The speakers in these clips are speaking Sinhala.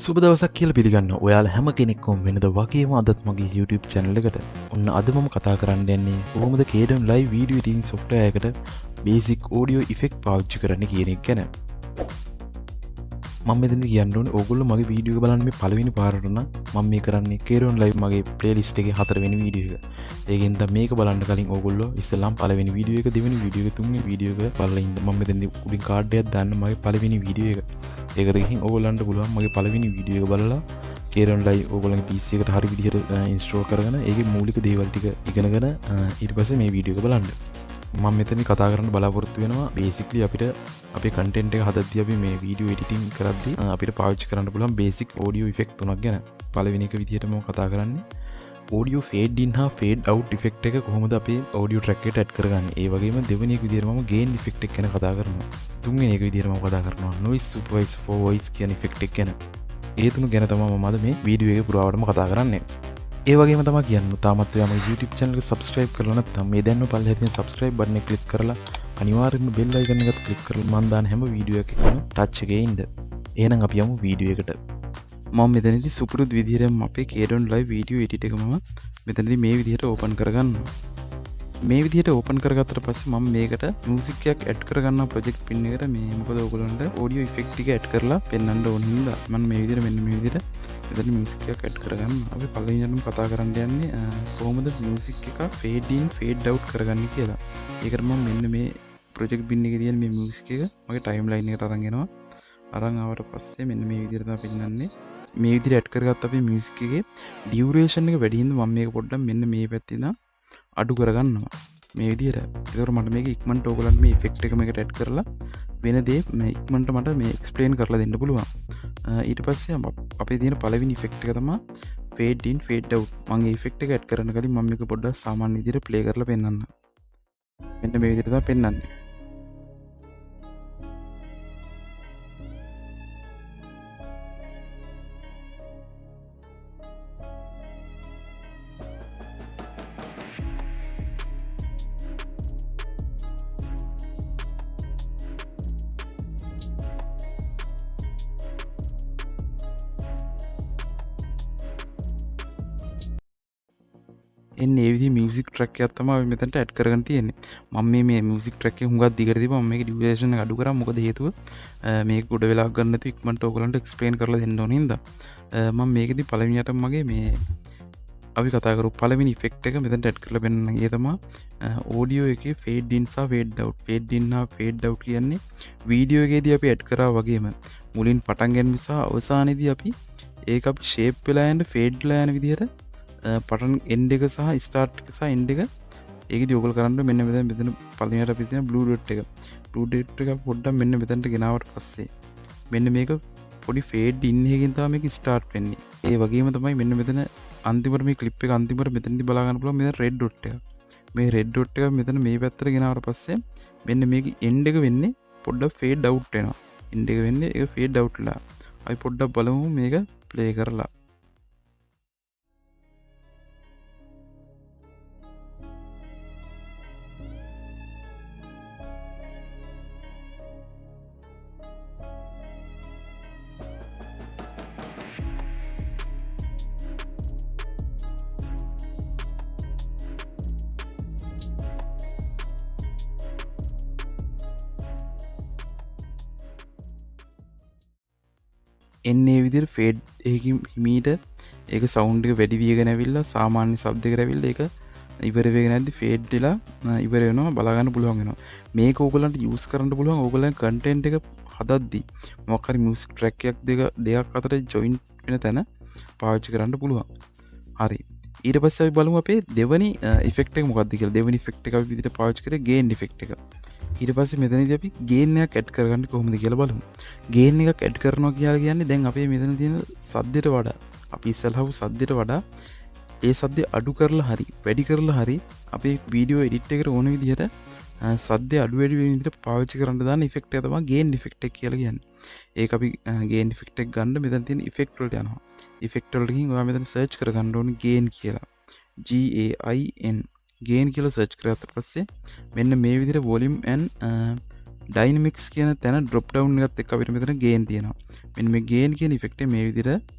සුබ දවසක් කියලා පිළිගන්න ඔයාලා හැම කෙනෙක්ම වෙනද වගේම අදත් මගේ YouTube channel එකට ඔන්න අද මම කතා කරන්න යන්නේ කොහොමද Kdenlive live video editing software එකකට basic audio effect පාවිච්චි කරන්න කියන එක ගැන. මම මෙතනදී කියන්න ඕනේ ඕගොල්ලෝ මගේ වීඩියෝ එක බලන්න මේ පළවෙනි පාරට නම් මම මේ කරන්නේ Kdenlive live මගේ playlist එකේ හතරවෙනි වීඩියෝ එක. ඒකෙන් දැන් මේක බලන්න කලින් ඕගොල්ලෝ ඉස්සෙල්ලාම පළවෙනි වීඩියෝ එක දෙවෙනි වීඩියෝ එක තුන්වෙනි වීඩියෝ එක බලලා ඉන්න. මම මෙතනදී උඩින් කාඩ් එකක් දාන්න මගේ පළවෙනි වීඩියෝ එක. ඒකට ගිහින් ඕගොල්ලන්ට පුළුවන් මගේ පළවෙනි වීඩියෝ එක බලලා Kdenlive live ඕගොල්ලන්ගේ PC එකට හරි විදිහට ඉන්ස්ටෝල් කරගෙන ඒකේ මූලික දේවල් ටික ඉගෙනගෙන ඊට පස්සේ මේ වීඩියෝ එක බලන්න. මම මෙතනදී කතා කරන්න බලාපොරොත්තු වෙනවා basically අපිට අපේ content එක හදද්දී අපි මේ video editing කරද්දී අපිට පාවිච්චි කරන්න පුළුවන් basic audio effect තුනක් ගැන. පළවෙනි එක විදිහට මම කතා කරන්නේ audio fade in හා fade out effect එක කොහොමද අපේ audio track එකට add කරගන්නේ. ඒ වගේම දෙවෙනි එක විදිහට මම gain effect එක ගැන කතා කරනවා. තුන්වෙනි එක විදිහට මම කතා කරනවා noise supervise for voice කියන effect එක ගැන. ඒ තුන ගැන තමයි මම අද මේ වීඩියෝ එකේ පුරාවටම කතා කරන්නේ. ඒ වගේම තමයි කියන්න තාමත් ඔයා මගේ YouTube channel එක subscribe කරලා නැත්නම් මේ දැන්ම පල්ලෙහා තියෙන subscribe button එක click කරලා අනිවාර්යෙන්ම bell icon එකත් click කරලා මම දාන හැම වීඩියෝ එකකම touch එකේ ඉන්න. එහෙනම් අපි යමු වීඩියෝ එකට. මම මෙතනදී සුපුරුදු විදිහටම අපේ Kdenlive live video edit එක මම මෙතනදී මේ විදිහට open කරගන්නවා. මේ විදිහට open කරගත්තට පස්සේ මම මේකට music එකක් add කරගන්නවා project pin එකට. මේ මොකද ඔයගොල්ලන්ට audio effect ටික add කරලා පෙන්වන්න ඕන හින්දා මම මේ විදිහට මෙන්න මේ විදිහට මෙතන music එකක් add කරගන්නවා. අපි පළවෙනියටම කතා කරන්න යන්නේ කොහොමද music එක fade in fade out කරගන්නේ කියලා. ඒකට මම මෙන්න මේ project pin එකේ තියෙන මේ music එක මගේ timeline එකට අරන් එනවා. අරන් ආවට පස්සේ මෙන්න මේ විදිහට තමයි පෙන්වන්නේ. මේ විදිහට add කරගත්ත අපේ music එකේ duration එක වැඩි හින්දා මම මේක පොඩ්ඩක් මෙන්න මේ පැත්තේ ඉඳන් අඩු කරගන්නවා මේ විදිහට. ඒතකොට මට මේක ඉක්මනට ඕගලන්ට මේ effect එක මේකට add කරලා වෙන දේ මේ ඉක්මනට මට මේ explain කරලා දෙන්න පුළුවන්. ඊට පස්සේ අපේ තියෙන පළවෙනි effect එක තමයි fade in fade out. මම මේ effect එක add කරන්න කලින් මම මේක පොඩ්ඩක් සාමාන්‍ය විදිහට play කරලා පෙන්නන්න. මෙන්න මේ විදිහට තමයි පෙන්නන්නේ. එන්නේ ඒ විදිහේ music track එකක් තමයි මෙතනට add කරගෙන තියෙන්නේ. මම මේ music track එක හුඟක් දිගට තිබ්බා. මම මේකේ duration එක අඩු කරා. මොකද හේතුව මේක උඩ වෙලාවක් ගන්න නැතුව ඉක්මනට ඕගලන්ට explain කරලා දෙන්න ඕන හින්දා. මම මේකෙදි පළවෙනියටම මගේ මේ අපි කතා කරපු පළවෙනි effect එක මෙතනට add කරලා පෙන්නන්න. ඒ තමයි audio එකේ fade in සහ fade out. fade in හා fade out කියන්නේ වීඩියෝ එකේදී අපි add කරා වගේම මුලින් පටන් ගැනීම සහ අවසානයේදී අපි ඒක අපි shape වෙලා යන fade වෙලා යන විදිහට පටන් end එක සහ start එක සහ end එක ඒකදී ඔයගොල්ලෝ කරන්න මෙන්න මෙතන පළවෙනියට අපි තියෙන blue dot එක. blue dot එක පොඩ්ඩක් මෙන්න මෙතනට ගෙනාවට පස්සේ මෙන්න මේක පොඩි fade in එකකින් තමයි මේක start වෙන්නේ. ඒ වගේම තමයි මෙන්න මෙතන අන්තිමට මේ clip එක අන්තිමට මෙතනදී බලා ගන්න පුළුවන් මෙතන red dot එක. මේ red dot එක මෙතන මේ පැත්තට ගෙනාවට පස්සේ මෙන්න මේක end එක වෙන්නේ පොඩ්ඩක් fade out වෙනවා. end එක වෙන්නේ ඒක fade out ලා. අපි පොඩ්ඩක් බලමු මේක play කරලා. එන්නේ විදිහට ෆේඩ් එකකින් හිමීට ඒක සවුන්ඩ් එක වැඩි වීගෙන ඇවිල්ලා සාමාන්‍ය ශබ්දයකට ඇවිල්ලා ඒක ඉවර වෙගෙන නැද්දි ෆේඩ් වෙලා ඉවර වෙනවා බලා ගන්න පුළුවන් වෙනවා. මේක ඕගලන්ට යූස් කරන්න පුළුවන් ඕගලන් කන්ටෙන්ට් එක හදද්දී මොකක් හරි මියුසික් ට්‍රැක් එකක් දෙකක් අතර ජොයින් වෙන තැන පාවිච්චි කරන්න පුළුවන්. හරි. ඊට පස්සේ අපි බලමු අපේ දෙවෙනි ඉෆෙක්ට් එක මොකක්ද කියලා. දෙවෙනි ඉෆෙක්ට් එක අපි විදිහට පාවිච්චි කරේ ගේන් ඉෆෙක්ට් එක. ඊට පස්සේ මෙතනදී අපි ගේන් එකක් ඇඩ් කරගන්නේ කොහොමද කියලා බලමු. ගේන් එකක් ඇඩ් කරනවා කියලා කියන්නේ දැන් අපේ මෙතන තියෙන සද්දයට වඩා අපි ඉස්සල්හව සද්දයට වඩා ඒ සද්දය අඩු කරලා හරි වැඩි කරලා හරි අපේ වීඩියෝ එඩිට් එකට ඕන විදිහට සද්දය අඩු වැඩි වෙන විදිහට පාවිච්චි කරන්න දාන ඉෆෙක්ට් එක තමයි ගේන් ඉෆෙක්ට් එක කියලා කියන්නේ. ඒක අපි ගේන් ඉෆෙක්ට් එක ගන්න මෙතන තියෙන ඉෆෙක්ට් වලට යනවා. ඉෆෙක්ට් වලට ගිහින් ඔයා මෙතන සර්ච් කරගන්න ඕනේ ගේන් කියලා. GAIN ගේන් කියලා සර්ච් කරගත්තට පස්සේ මෙන්න මේ විදිහට volume and ඩයිනමික්ස් කියන තැන ඩ්‍රොප් ඩවුන් එකත් එක්ක අපිට මෙතන ගේන් තියෙනවා. මෙන්න මේ ගේන් කියන ඉෆෙක්ට් එක මේ විදිහට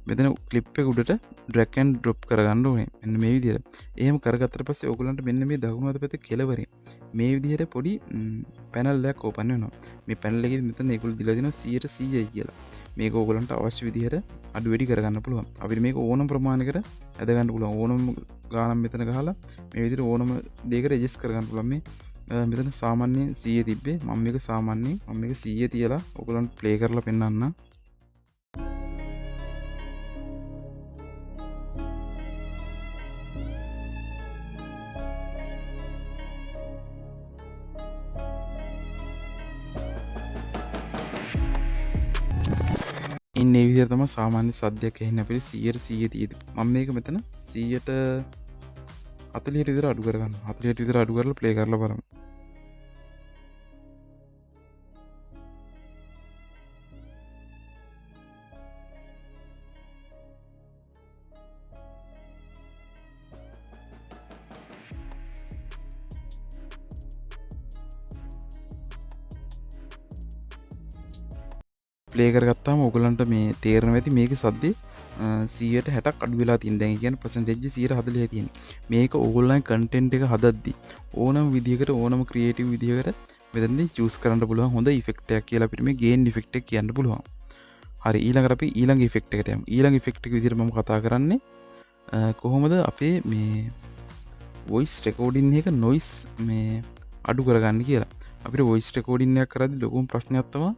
මෙතන ක්ලිප් එක උඩට ඩ්‍රැග් ඇන්ඩ් ඩ්‍රොප් කරගන්න ඕනේ. මෙන්න මේ විදිහට. එහෙම කරගත්තට පස්සේ ඔයගලන්ට මෙන්න මේ දකුණු අත පැත්තේ කෙළවරේ මේ විදිහට පොඩි පැනල් එකක් ඕපන් වෙනවා. මේ පැනල් එකේ මෙතන ඒගොල්ලෝ දීලා දෙනවා 100%යි කියලා. මේක ඔයගලන්ට අවශ්‍ය විදිහට අඩු වැඩි කරගන්න පුළුවන්. අපිට මේක ඕනම ප්‍රමාණයකට ඇද ගන්න පුළුවන්. ඕනම ගානක් මෙතන ගහලා මේ විදිහට ඕනම දෙයකට ඇඩ්ජස්ට් කරගන්න පුළුවන්. මේ මෙතන සාමාන්‍යයෙන් 100 තිබ්බේ. මම මේක සාමාන්‍යයෙන් 100 තියලා ඔයගලන්ට ප්ලේ කරලා පෙන්නන්න. ඉන්නේ විදිහට තමයි සාමාන්‍ය සද්දයක් ඇහෙන්න අපිට 100% තියෙදි. මම මේක මෙතන 140ට විතර අඩු කරගන්නවා. 40ට විතර අඩු කරලා ප්ලේ කරලා බලමු. ප්ලේ කරගත්තාම ඔයගලන්ට මේ තේරෙනවා ඇති මේකේ සද්දේ 160ක් අඩු වෙලා තියෙන. දැන් කියන්නේ percentage 140 තියෙන්නේ. මේක ඕගොල්ලන්ගේ content එක හදද්දි ඕනම විදිහකට ඕනම creative විදිහකට මෙතනදී choose කරන්න පුළුවන් හොඳ effect එකක් කියලා අපිට මේ gain effect එක කියන්න පුළුවන්. හරි ඊළඟට අපි ඊළඟ effect එකට යමු. ඊළඟ effect එක විදිහට මම කතා කරන්නේ කොහොමද අපේ මේ voice recording එක noise මේ අඩු කරගන්න කියලා. අපිට voice recording එකක් කරද්දී ලොකුම ප්‍රශ්නයක් තමයි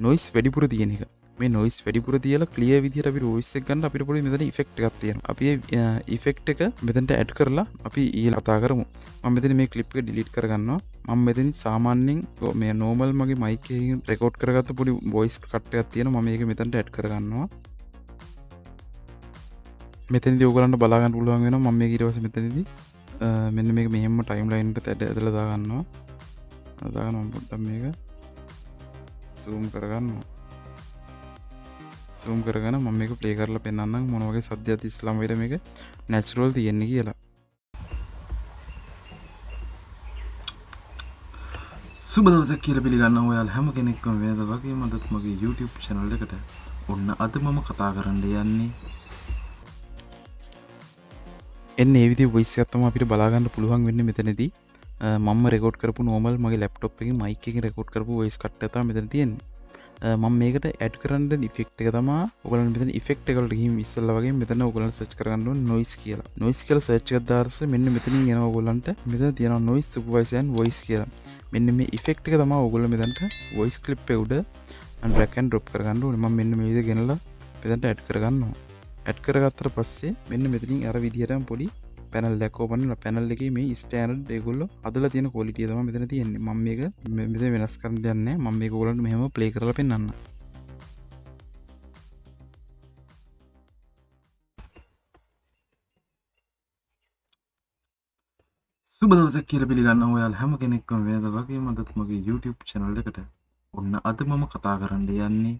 noise වැඩිපුර තියෙන එක. මේ noise වැඩිපුර තියලා clear විදිහට අපිට voice එක ගන්න අපිට පොඩි මෙතන effect එකක් තියෙනවා. අපි ඒ effect එක මෙතනට add කරලා අපි ඊළඟ කතා කරමු. මම මෙතන මේ clip එක delete කරගන්නවා. මම මෙතන සාමාන්‍යයෙන් මේ normal මගේ mic එකකින් record කරගත්ත පොඩි voice cut එකක් තියෙනවා. මම මේක මෙතනට add කරගන්නවා. මෙතනදී ඔයගලන්ට බලා ගන්න පුළුවන් වෙනවා. මම මේක ඊට පස්සේ මෙතනදී මෙන්න මේක මෙහෙම timeline එකට ඇදලා දාගන්නවා. දාගන්න මම පොඩ්ඩක් මේක zoom කරගන්නවා. zoom කරගෙන මම මේක play කරලා පෙන්නන්නම් මොන වගේ සද්දයක් ඉස්ලාම වේද මේක natural තියෙන්නේ කියලා. සුබ දවසක් කියලා පිළිගන්නවා ඔයාලා හැම කෙනෙක්ම වේද වගේම අදත් මගේ YouTube channel එකට. ඔන්න අද මම කතා කරන්න යන්නේ එන්නේ මේ විදිහේ voice එකක් තමයි අපිට බලා ගන්න පුළුවන් වෙන්නේ මෙතනදී. මම රෙකෝඩ් කරපු normal මගේ laptop එකකින් mic එකකින් රෙකෝඩ් කරපු voice cut එක තමයි මෙතන තියෙන්නේ. මම මේකට add කරන්න effect එක තමයි ඔයගලන්ට මෙතන effect එක වලට ගිහින් ඉස්සෙල්ලා වගේ මෙතන ඔයගලන්ට search කරගන්න ඕනේ noise කියලා. noise කියලා search එකක් දාලා මෙන්න මෙතනින් එනවා ඔයගලන්ට මෙතන තියෙනවා noise supervisor and voice කියලා. මෙන්න මේ effect එක තමයි ඔයගොල්ලෝ මෙතනට voice clip එක උඩ drag and drop කරගන්න ඕනේ. මම මෙන්න මේ විදිහට ගෙනලා මෙතනට add කරගන්නවා. add කරගත්තට පස්සේ මෙන්න මෙතනින් අර විදිහටම පොඩි පැනල් එකක් ඕපන් වෙනවා. පැනල් එකේ මේ ස්ටෑන්ඩඩ් ඒගොල්ලෝ අදලා තියෙන ක්වොලිටි එක තමයි මෙතන තියෙන්නේ. මම මේක මෙතන වෙනස් කරන්න දෙන්නේ නැහැ. මම මේක ඔයගොල්ලන්ට මෙහෙම ප්ලේ කරලා පෙන්නන්නම්. සුබ දවසක් කියලා පිළිගන්නවා ඔයාලා හැම කෙනෙක්ම වේද වගේම අදත් මගේ YouTube channel එකට. ඔන්න අද මම කතා කරන්න යන්නේ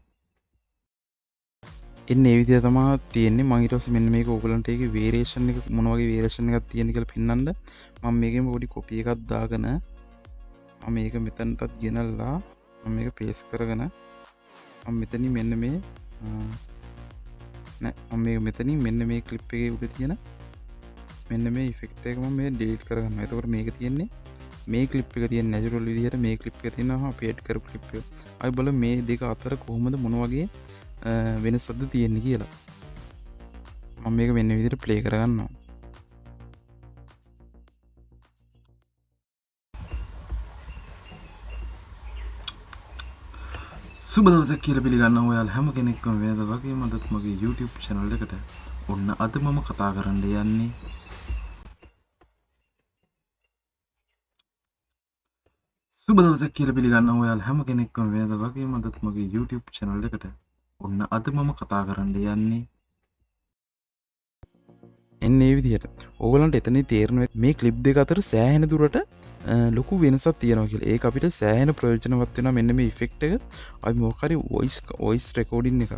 එන්නේ මේ විදිහ තමයි තියෙන්නේ. මම ඊට පස්සේ මෙන්න මේක ඔයගලන්ට ඒකේ වේරියේෂන් එක මොන වගේ වේරියේෂන් එකක් තියෙන කියලා පෙන්නන්න මම මේකෙම පොඩි කොපි එකක් දාගෙන මම මේක මෙතනටත් ගෙනල්ලා මම මේක පේස්ට් කරගෙන මම මෙතනින් මෙන්න මේ මම මේක මෙතනින් මෙන්න මේ ක්ලිප් එකේ උඩ තියෙන මෙන්න මේ ඉෆෙක්ට් එක මම මේ ඩිලීට් කරගන්නවා. එතකොට මේක තියෙන්නේ මේ ක්ලිප් එක තියෙන නැචරල් විදිහට මේ ක්ලිප් එක තියෙනවා අපි එඩ් කරපු ක්ලිප් එක. අපි බලමු මේ දෙක අතර කොහොමද මොන වගේ වෙනසක්ද තියෙන්නේ කියලා. මම මේක මෙන්න විදිහට ප්ලේ කරගන්නවා. සුබ දවසක් කියලා පිළිගන්නවා ඔයාලා හැම කෙනෙක්ම වේද වගේම අදත් මගේ YouTube channel එකට. ඔන්න අද මම කතා කරන්න යන්නේ සුබ දවසක් කියලා පිළිගන්නවා ඔයාලා හැම කෙනෙක්ම වේද වගේම අදත් මගේ YouTube channel එකට. ඔන්න අද මම කතා කරන්න යන්නේ එන්නේ මේ විදිහට. ඕගලන්ට එතනදී තේරෙනවා මේ ක්ලිප් දෙක අතර සෑහෙන දුරට ලොකු වෙනසක් තියෙනවා කියලා. ඒක අපිට සෑහෙන ප්‍රයෝජනවත් වෙනවා. මෙන්න මේ ඉෆෙක්ට් එක අපි මොකක් හරි voice recording එකක්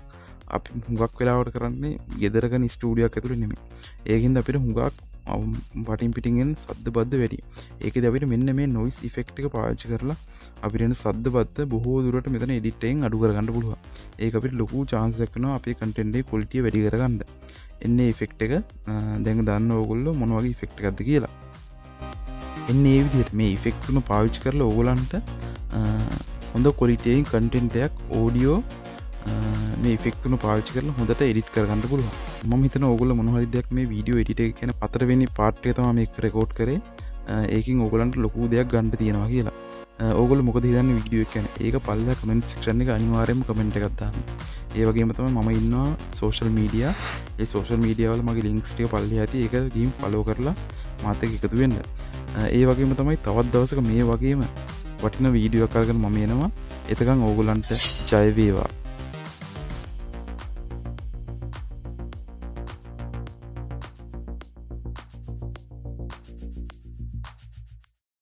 අපි හුඟක් වෙලාවට කරන්නේ ගෙදරක ස්ටුඩියෝ එකක් ඇතුලේ නෙමෙයි. ඒකින්ද අපිට හුඟක් වටින් පිටින්ගෙන් සද්ද බද්ධ වැඩි. ඒකද අපිට මෙන්න මේ නොයිස් ඉෆෙක්ට් එක පාවිච්චි කරලා අපිට එන සද්ද බද්ධ බොහෝ දුරට මෙතන එඩිට් එකෙන් අඩු කරගන්න පුළුවන්. ඒක අපිට ලොකු chance එකක් වෙනවා අපේ content එකේ quality වැඩි කරගන්න. එන්නේ ඉෆෙක්ට් එක දැන් දන්න ඕගොල්ලෝ මොන වගේ ඉෆෙක්ට් එකක්ද කියලා. එන්නේ මේ විදිහට මේ ඉෆෙක්ට් තුන පාවිච්චි කරලා ඕගොල්ලන්ට හොඳ quality එකකින් content එකක් audio මේ ඉෆෙක්ට් තුන පාවිච්චි කරලා හොඳට එඩිට් කරගන්න පුළුවන්. මම හිතනවා ඕගොල්ලෝ මොන හරි දෙයක් මේ වීඩියෝ එඩිට් එක කියන 4 වෙනි පාර්ට් එක තමයි මේක රෙකෝඩ් කරේ. ඒකින් ඕගොල්ලන්ට ලොකු දෙයක් ගන්න තියෙනවා කියලා. ඕගොල්ලෝ මොකද හිතන්නේ වීඩියෝ එක ගැන? ඒක පල්ලා කමෙන්ට් සෙක්ෂන් එක අනිවාර්යයෙන්ම කමෙන්ට් එකක් දාන්න. ඒ වගේම තමයි මම ඉන්නවා සෝෂල් මීඩියා. ඒ සෝෂල් මීඩියා වල මගේ ලින්ක්ස් ටික පල්ලේ ඇති. ඒක ගිහින් ෆලෝ කරලා මාත් එක්ක එකතු වෙන්න. ඒ වගේම තමයි තවත් දවසක මේ වගේම වටින වීඩියෝ එකක් අරගෙන මම එනවා. එතකන් ඕගොල්ලන්ට ජය වේවා.